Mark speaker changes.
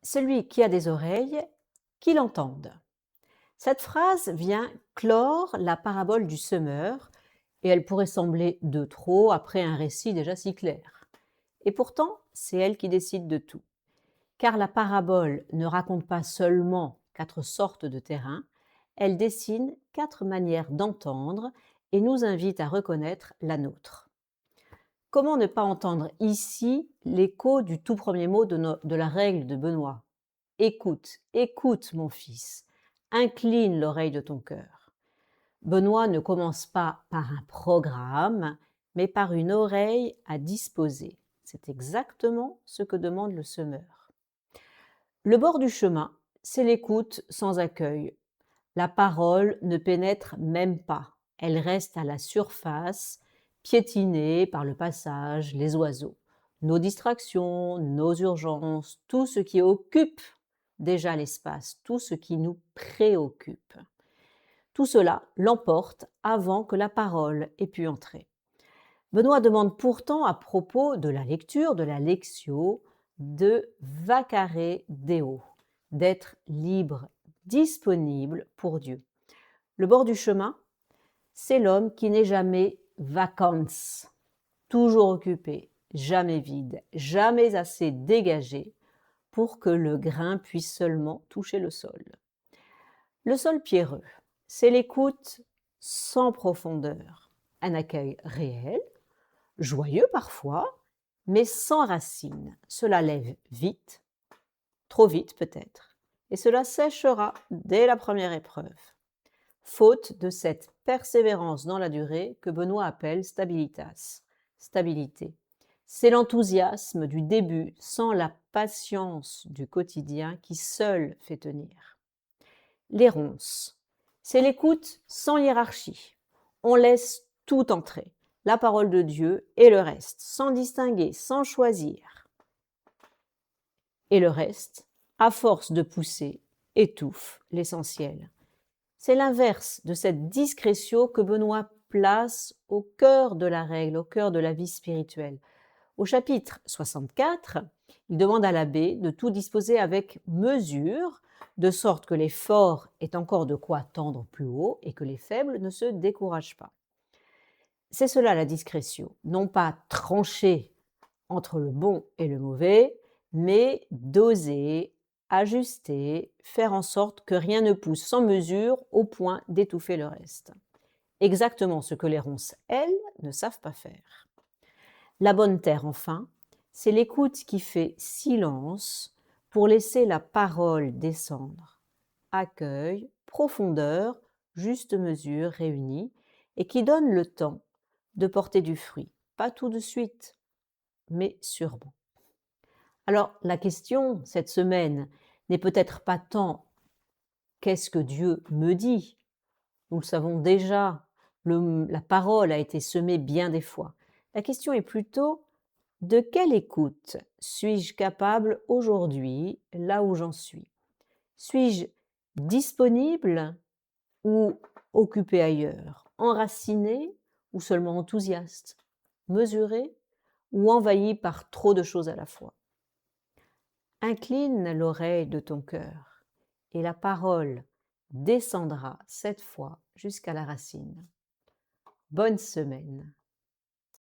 Speaker 1: Celui qui a des oreilles, qu'il entende. Cette phrase vient clore la parabole du semeur, et elle pourrait sembler de trop après un récit déjà si clair. Et pourtant, c'est elle qui décide de tout. Car la parabole ne raconte pas seulement 4 sortes de terrains, elle dessine 4 manières d'entendre et nous invite à reconnaître la nôtre. Comment ne pas entendre ici l'écho du tout premier mot de la règle de Benoît? Écoute, écoute, mon fils, incline l'oreille de ton cœur. Benoît ne commence pas par un programme, mais par une oreille à disposer. C'est exactement ce que demande le semeur. Le bord du chemin, c'est l'écoute sans accueil. La parole ne pénètre même pas. Elle reste à la surface, piétinée par le passage, les oiseaux. Nos distractions, nos urgences, tout ce qui occupe déjà l'espace, tout ce qui nous préoccupe. Tout cela l'emporte avant que la parole ait pu entrer. Benoît demande pourtant à propos de la lecture, de la lectio, de vacare Deo, d'être libre, disponible pour Dieu. Le bord du chemin, c'est l'homme qui n'est jamais vacances, toujours occupé, jamais vide, jamais assez dégagé pour que le grain puisse seulement toucher le sol. Le sol pierreux, c'est l'écoute sans profondeur, un accueil réel, joyeux parfois, mais sans racines. Cela lève vite, trop vite peut-être, et cela séchera dès la première épreuve, faute de cette persévérance dans la durée que Benoît appelle stabilitas, stabilité. C'est l'enthousiasme du début sans la patience du quotidien qui seul fait tenir. Les ronces, c'est l'écoute sans hiérarchie. On laisse tout entrer, la parole de Dieu et le reste, sans distinguer, sans choisir. Et le reste, à force de pousser, étouffe l'essentiel. C'est l'inverse de cette discrétion que Benoît place au cœur de la règle, au cœur de la vie spirituelle. Au chapitre 64, il demande à l'abbé de tout disposer avec mesure, de sorte que les forts aient encore de quoi tendre plus haut et que les faibles ne se découragent pas. C'est cela la discrétion, non pas trancher entre le bon et le mauvais, mais doser, ajuster, faire en sorte que rien ne pousse sans mesure au point d'étouffer le reste. Exactement ce que les ronces, elles, ne savent pas faire. La bonne terre, enfin, c'est l'écoute qui fait silence pour laisser la parole descendre. Accueil, profondeur, juste mesure réunie, et qui donne le temps de porter du fruit. Pas tout de suite, mais sûrement. Alors, la question, cette semaine, n'est peut-être pas tant qu'est-ce que Dieu me dit. Nous le savons déjà, la parole a été semée bien des fois. La question est plutôt de quelle écoute suis-je capable aujourd'hui, là où j'en suis? Suis-je disponible ou occupé ailleurs? Enraciné ou seulement enthousiaste? Mesuré ou envahi par trop de choses à la fois? Incline l'oreille de ton cœur et la parole descendra cette fois jusqu'à la racine. Bonne semaine.